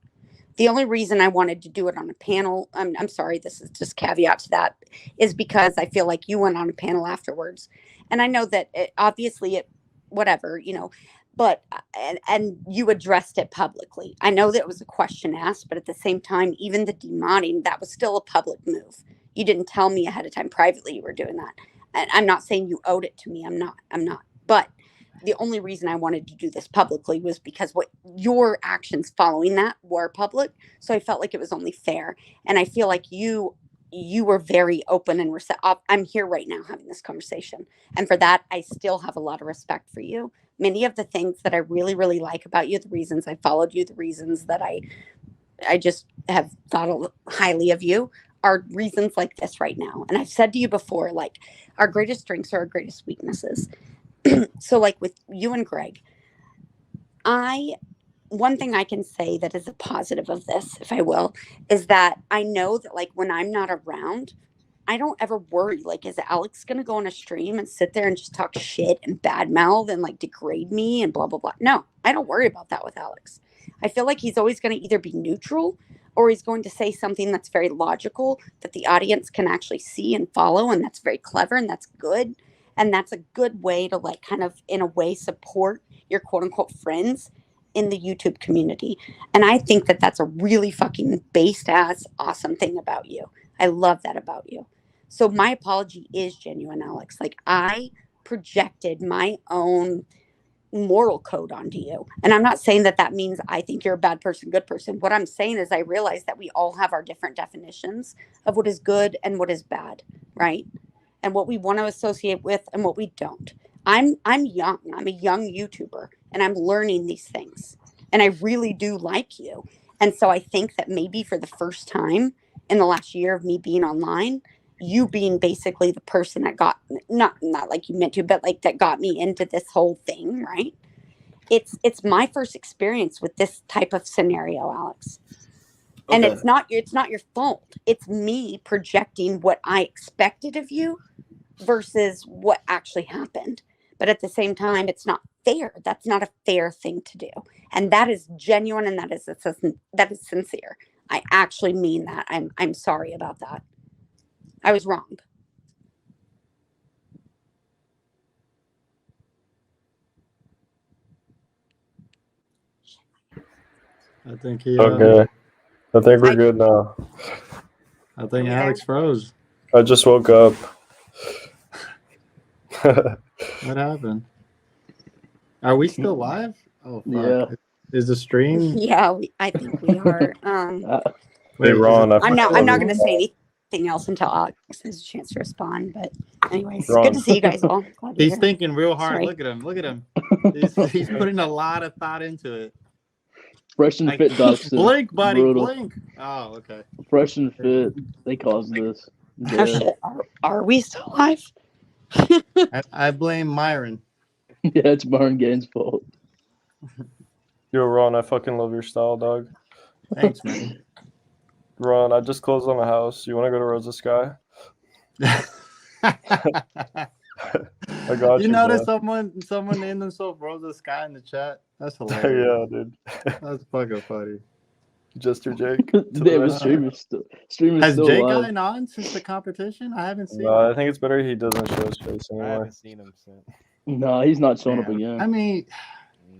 The only reason I wanted to do it on a panel, I'm sorry, this is just caveat to that, is because I feel like you went on a panel afterwards. And I know that but you addressed it publicly. I know that it was a question asked, but at the same time, even the demodding, that was still a public move. You didn't tell me ahead of time privately you were doing that. And I'm not saying you owed it to me. I'm not. But the only reason I wanted to do this publicly was because what your actions following that were public. So I felt like it was only fair. And I feel like you were very open and receptive. I'm here right now having this conversation. And for that, I still have a lot of respect for you. Many of the things that I really, really like about you, the reasons I followed you, the reasons that I just have thought highly of you, are reasons like this right now. And I've said to you before, like, our greatest strengths are our greatest weaknesses. So like with you and Greg, one thing I can say that is a positive of this, if I will, is that I know that like when I'm not around, I don't ever worry, like, is Alex going to go on a stream and sit there and just talk shit and badmouth and like degrade me and blah, blah, blah. No, I don't worry about that with Alex. I feel like he's always going to either be neutral or he's going to say something that's very logical that the audience can actually see and follow. And that's very clever and that's good. And that's a good way to like kind of in a way support your quote unquote friends in the YouTube community. And I think that that's a really fucking based ass awesome thing about you. I love that about you. So my apology is genuine, Alex. Like I projected my own moral code onto you. And I'm not saying that means I think you're a bad person, good person. What I'm saying is I realize that we all have our different definitions of what is good and what is bad, right? And what we want to associate with and what we don't. I'm young. I'm a young YouTuber and I'm learning these things. And I really do like you. And so I think that maybe for the first time in the last year of me being online, you being basically the person that got not like you meant to, but like that got me into this whole thing, right? It's my first experience with this type of scenario, Alex. Okay. And it's not your fault. It's me projecting what I expected of you versus what actually happened. But at the same time, it's not fair. That's not a fair thing to do. And that is genuine and that is sincere. I actually mean that. I'm sorry about that. I was wrong. I think he. Okay. I think we're good now. I think Alex froze. I just woke up. What happened? Are we still live? Oh, fuck. Yeah. Is the stream? Yeah, I think we are. Hey, Ron. I'm not going to say anything else until Alex has a chance to respond. But anyways, Ron. good to see you guys all. He's thinking real hard. Sorry. Look at him. He's putting a lot of thought into it. Fresh and fit, Dustin. Blink, buddy, Brutal. blink. Oh, okay. Fresh and fit. They caused this. Oh, Yeah. shit. Are we still live? I blame Myron. Yeah, it's Byron Gaines' fault. Yo, Ron, I fucking love your style, dog. Thanks, man. Ron, I just closed on a house. You want to go to Rosa Sky? I got You you, notice bro. someone named themselves Rosa Sky in the chat? That's hilarious. Yeah, dude. That's fucking funny. Jester Jake. Damn, his streamer's Has still Jay alive. gotten on since the competition? I haven't seen No, him. I think it's better he doesn't show his face I anymore. haven't seen him since. No, he's not showing up Damn. again. I mean,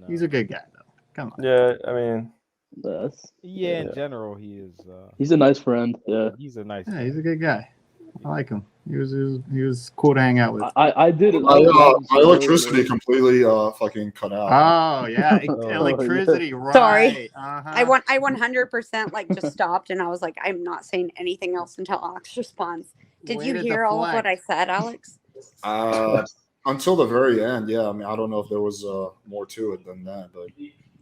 No. he's a good guy though. Come on. Yeah, I mean, That's, Yeah, in Yeah. general, he is. he's a nice friend. Yeah. He's a nice. Yeah, guy. he's a good guy. I like him. He was cool to hang out with. I did it. My electricity completely fucking cut out. Oh yeah, Oh, electricity. Right. Sorry. Uh-huh. I 100% like just stopped and I was like, I'm not saying anything else until Alex responds. Did Way you to hear all of what I said, Alex? Until the very end, yeah. I mean, I don't know if there was more to it than that, but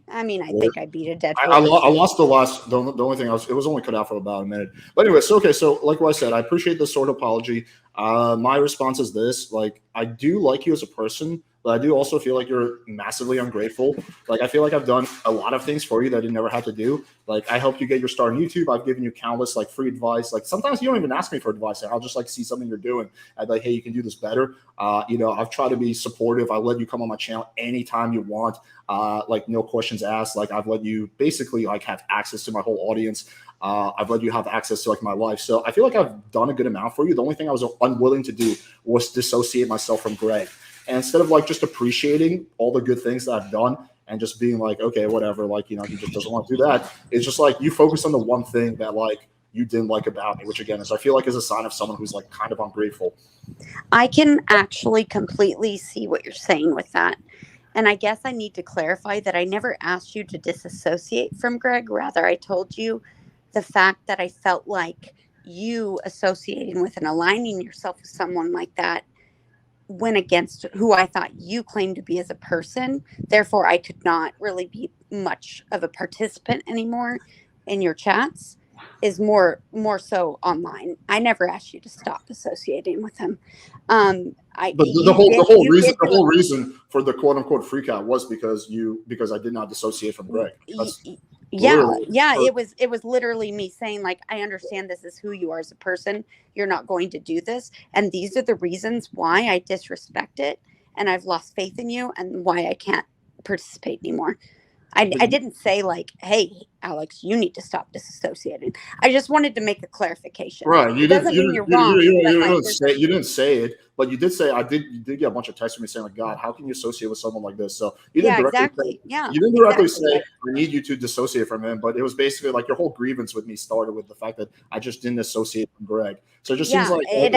I mean, I think I beat a dead I horse. lost the last. The only thing it was only cut out for about a minute. But anyway, so okay. So like what I said, I appreciate this sort of apology. My response is this: like, I do like you as a person, but I do also feel like you're massively ungrateful. Like, I feel like I've done a lot of things for you that you never had to do. Like, I helped you get your start on YouTube. I've given you countless like free advice. Like, sometimes you don't even ask me for advice. I'll just like see something you're doing. I'd like, hey, you can do this better. I've tried to be supportive. I let you come on my channel anytime you want. Like, no questions asked. Like, I've let you basically like have access to my whole audience. I've let you have access to like my life. So I feel like I've done a good amount for you. The only thing I was unwilling to do was dissociate myself from Greg. And instead of like just appreciating all the good things that I've done and just being like, okay, whatever, like, he just doesn't want to do that. It's just like you focus on the one thing that like you didn't like about me, which again is I feel like is a sign of someone who's like kind of ungrateful. I can actually completely see what you're saying with that. And I guess I need to clarify that I never asked you to disassociate from Greg. Rather, I told you the fact that I felt like you associating with and aligning yourself with someone like that went against who I thought you claimed to be as a person. Therefore, I could not really be much of a participant anymore in your chats. Is more so online. I never asked you to stop associating with him. But the whole reason for the quote unquote freak out was because I did not dissociate from Greg. Yeah. It was literally me saying like, I understand this is who you are as a person. You're not going to do this, and these are the reasons why I disrespect it, and I've lost faith in you, and why I can't participate anymore. I didn't say like, hey, Alex, you need to stop disassociating. I just wanted to make a clarification. Right. You didn't say it, but you did say you did get a bunch of texts from me saying like, God, how can you associate with someone like this? So you didn't directly say I need you to dissociate from him, but it was basically like your whole grievance with me started with the fact that I just didn't associate from Greg. So it just seems like it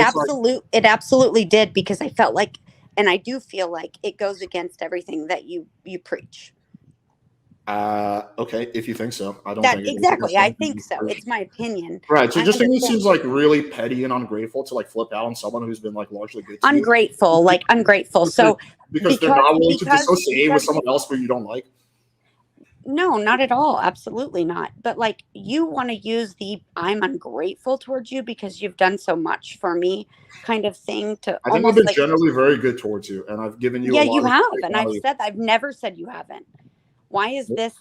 absolutely did, because I felt like, and I do feel like it goes against everything that you preach. Okay, if you think so. I don't think exactly. I think so. It's my opinion. Right. So just to me seems like really petty and ungrateful to like flip out on someone who's been like largely good to ungrateful. So because they're not willing to dissociate with someone else who you don't like. No, not at all. Absolutely not. But like, you want to use the I'm ungrateful towards you because you've done so much for me kind of thing to I think I've been generally very good towards you, and I've given you a lot you have, and I've never said you haven't. Why is this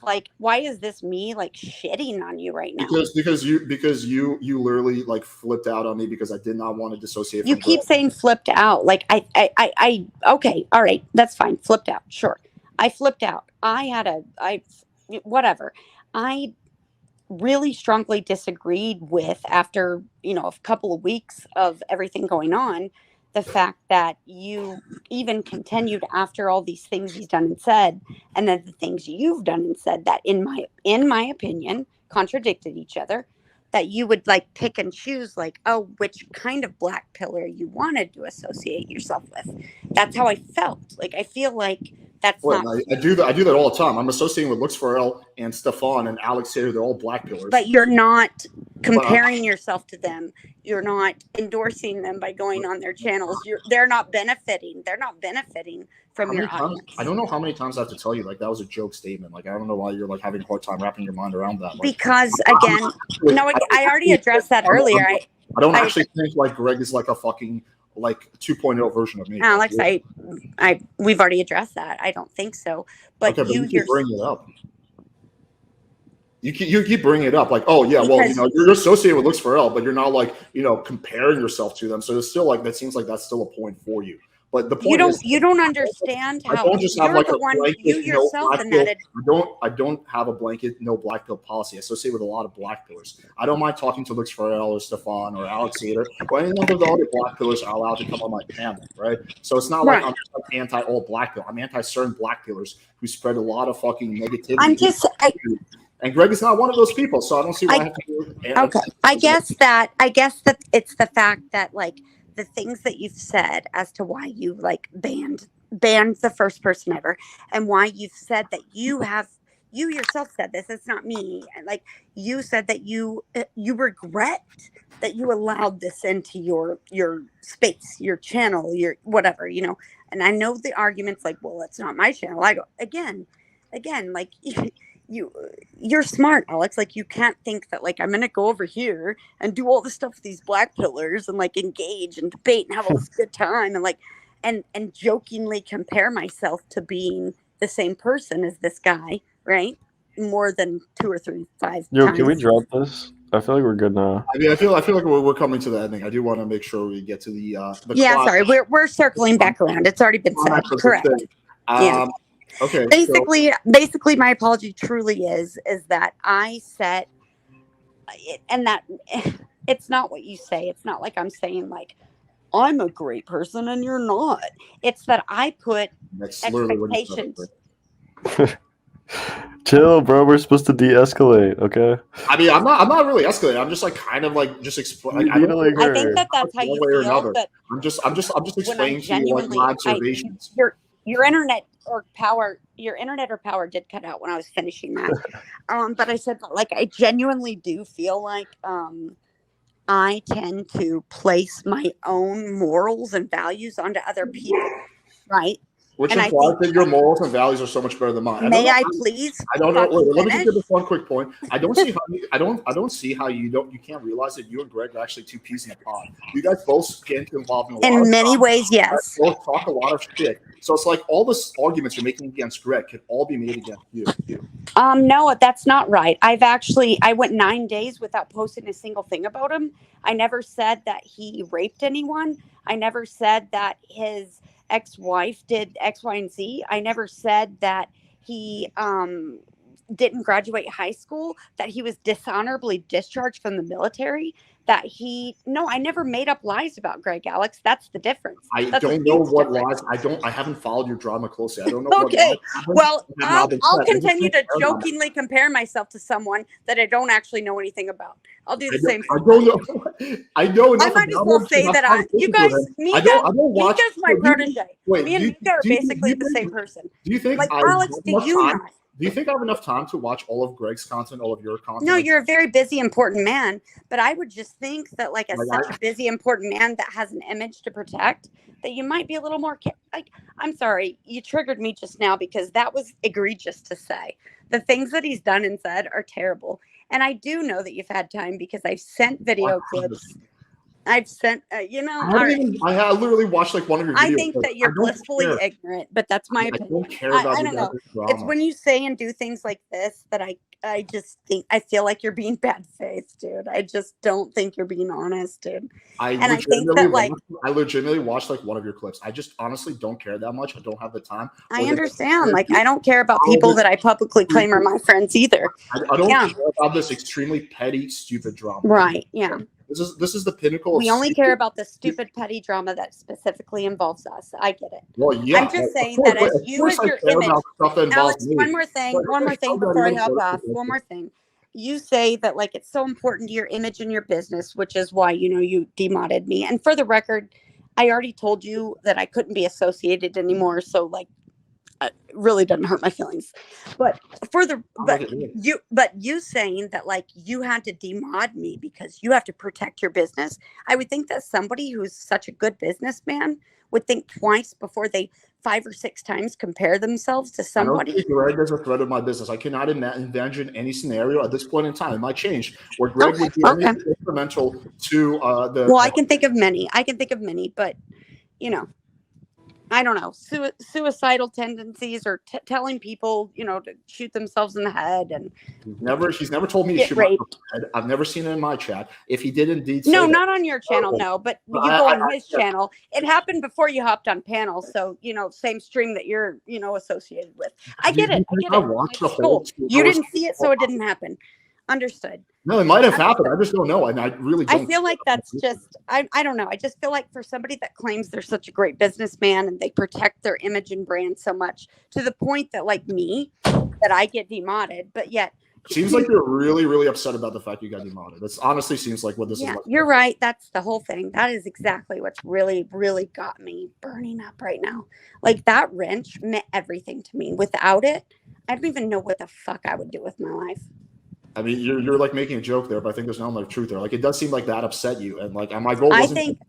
me like shitting on you right now? Because you literally like flipped out on me because I did not want to dissociate. You keep saying flipped out. Like I okay, all right, that's fine. Flipped out, sure. I flipped out. Whatever. I really strongly disagreed with, after a couple of weeks of everything going on, the fact that you even continued after all these things he's done and said, and then the things you've done and said that in my opinion contradicted each other, that you would like pick and choose like, oh, which kind of black pillar you wanted to associate yourself with. That's how I felt. Like, I feel like that's not. I do that all the time. I'm associating with Lux Farrell and Stefan and Alex here. They're all black pillars. But you're not comparing yourself to them. You're not endorsing them by going on their channels. They're not benefiting. They're not benefiting from your audience. I don't know how many times I have to tell you like that was a joke statement. Like, I don't know why you're like having a hard time wrapping your mind around that. Like, because again, I already addressed that earlier. I don't actually think like Greg is like a fucking like 2.0 version of me. Alex, we've already addressed that. I don't think so. But okay, you keep bringing it up. You keep bringing it up like, oh yeah, well, you know, you're associated with looks for L, but you're not like, you know, comparing yourself to them. So it's still like that seems like that's still a point for you. But the point you don't understand how I don't just have you're like the a one blanket, you yourself no and that I don't have a blanket no black pill policy. I associate with a lot of black pillars. I don't mind talking to Looks for L or Stefan or Alex Hader or any number of the other black pillars are allowed to come on my panel, right? So it's not like I'm just like anti all black pill. I'm anti certain black pillars who spread a lot of fucking negativity. And Greg is not one of those people, so I don't see why I have to do it. Okay. I guess that it's the fact that like the things that you've said as to why you like banned the first person ever, and why you've said that you yourself said this. It's not me. Like you said that you regret that you allowed this into your space, your channel, your whatever, you know. And I know the argument's like, well, it's not my channel. I go again, like. You're smart, Alex. Like you can't think that like I'm gonna go over here and do all this stuff with these black pillars and like engage and debate and have all this good time and like and jokingly compare myself to being the same person as this guy, right? More than 2 or 3, 5 Yo, times. can we drop this? I feel like we're good now. I mean, I feel like we're coming to the ending. I do want to make sure we get to the yeah. Sorry, we're circling back around. It's already been said. Correct. Yeah. Okay. Basically, my apology truly is that I set it, and that it's not what you say. It's not like I'm saying like I'm a great person and you're not. It's that I put expectations. Chill, bro. We're supposed to de-escalate, okay? I mean, I'm not really escalating. I'm just like kind of like just explaining. I think that's how you feel. But I'm just explaining to you like my observations. Your internet or power did cut out when I was finishing that. But I said that, like, I genuinely do feel like I tend to place my own morals and values onto other people, right? Which implies that your morals and values are so much better than mine. May I please? I don't know. Wait, let me just give this one quick point. I don't see how you can't realize that you and Greg are actually two peas in a pod. You guys both get involved in a lot of many stuff. ways, yes. You guys both talk a lot of shit. So it's like all the arguments you're making against Greg could all be made against you. No, that's not right. I went 9 days without posting a single thing about him. I never said that he raped anyone. I never said that his ex-wife did X, Y, and Z. I never said that he didn't graduate high school, that he was dishonorably discharged from the military, I never made up lies about Greg, Alex. That's the difference. I don't know what lies. I haven't followed your drama closely. I don't know. Okay. Well, I'll continue to jokingly compare myself to someone that I don't actually know anything about. I'll do the same thing. I don't know. I know enough. I might as well say that Mika's my protege. Me and Mika are basically the same person. Do you think, like, Alex, do you not? Do you think I have enough time to watch all of Greg's content, all of your content? No, you're a very busy, important man. But I would just think that, like, as such a busy, important man that has an image to protect, that you might be a little more. I'm sorry, you triggered me just now because that was egregious to say. The things that he's done and said are terrible. And I do know that you've had time because I've sent video clips. I've sent, I literally watched like one of your videos. I think that you're blissfully ignorant, but that's my opinion. I don't care about I don't know. It's when you say and do things like this that I just think, I feel like you're being bad faith, dude. I just don't think you're being honest, dude. I legitimately watched like one of your clips. I just honestly don't care that much. I don't have the time. I understand. Like, I don't care about people that I publicly claim are my friends either. I don't care about this extremely petty, stupid drama. Right. Yeah. This is the pinnacle. We only care about the stupid petty drama that specifically involves us. I get it. Well, yeah. I'm just saying that as you as your image. Alex, one more thing before I hop off. One more thing. You say that like it's so important to your image and your business, which is why you demodded me. And for the record, I already told you that I couldn't be associated anymore. So like, it really doesn't hurt my feelings. But you saying that like you had to demod me because you have to protect your business. I would think that somebody who's such a good businessman would think twice before they 5 or 6 times compare themselves to somebody. I don't think Greg is a threat of my business. I cannot imagine any scenario at this point in time. It might change where Greg would be instrumental to the. Well, I can think of many, but I don't know, suicidal tendencies or telling people, you know, to shoot themselves in the head and He's never told me to get shoot raped. myself in the head. I've never seen it in my chat. If he did indeed No, say not on your channel, no, but you go on his yeah. channel. It happened before you hopped on panels, so you know, same stream that you're, you know, associated with. I get it. I get I it. watched the It's whole cool. 2 You hours. didn't see it, so it didn't happen. Understood. No, it might have happened. I just don't know, and I really don't. I feel like that's just I don't know. I just feel like for somebody that claims they're such a great businessman and they protect their image and brand so much to the point that, like me, that I get demodded, but yet Seems like you're really, really upset about the fact you got demodded. This honestly seems like what this is. yeah, Like. you're right. That's the whole thing. That is exactly what's really, really got me burning up right now. Like that wrench meant everything to me. Without it, I don't even know what the fuck I would do with my life. I mean, you're like making a joke there, but I think there's an element of truth there. Like it does seem like that upset you, and like my goal. I think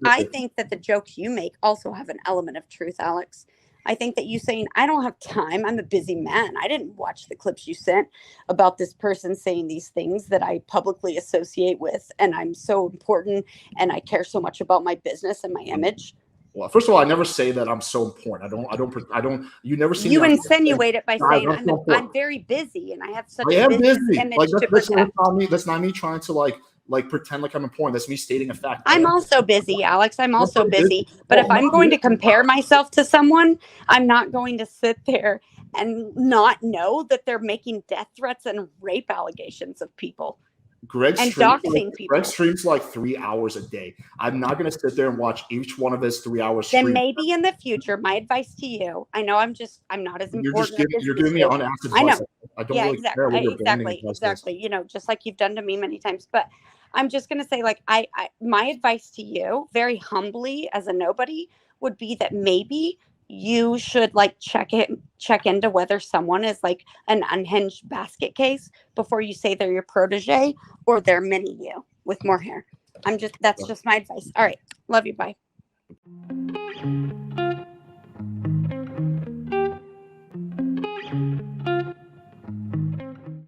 that the jokes you make also have an element of truth, Alex. I think that you saying, I don't have time, I'm a busy man. I didn't watch the clips you sent about this person saying these things that I publicly associate with, and I'm so important, and I care so much about my business and my image. Well, first of all, I never say that I'm so important. I don't. You never see. You me insinuate it by saying I'm very busy and I have such a busy image like, to protect. That's not me trying to like pretend like I'm important. That's me stating a fact. I'm also busy, Alex. I'm also busy. But if I'm going to compare myself to someone, I'm not going to sit there and not know that they're making death threats and rape allegations of people. Greg streams like 3 hours a day. I'm not going to sit there and watch each one of his 3 hours. Then maybe in the future, my advice to you, I know I'm not as important. You're giving me unasked advice. I know. I don't really care what you're exactly. You know, just like you've done to me many times. But I'm just going to say, like, my advice to you, very humbly as a nobody, would be that maybe you should like check into whether someone is like an unhinged basket case before you say they're your protege or they're mini you with more hair. That's just my advice. All right. Love you. Bye.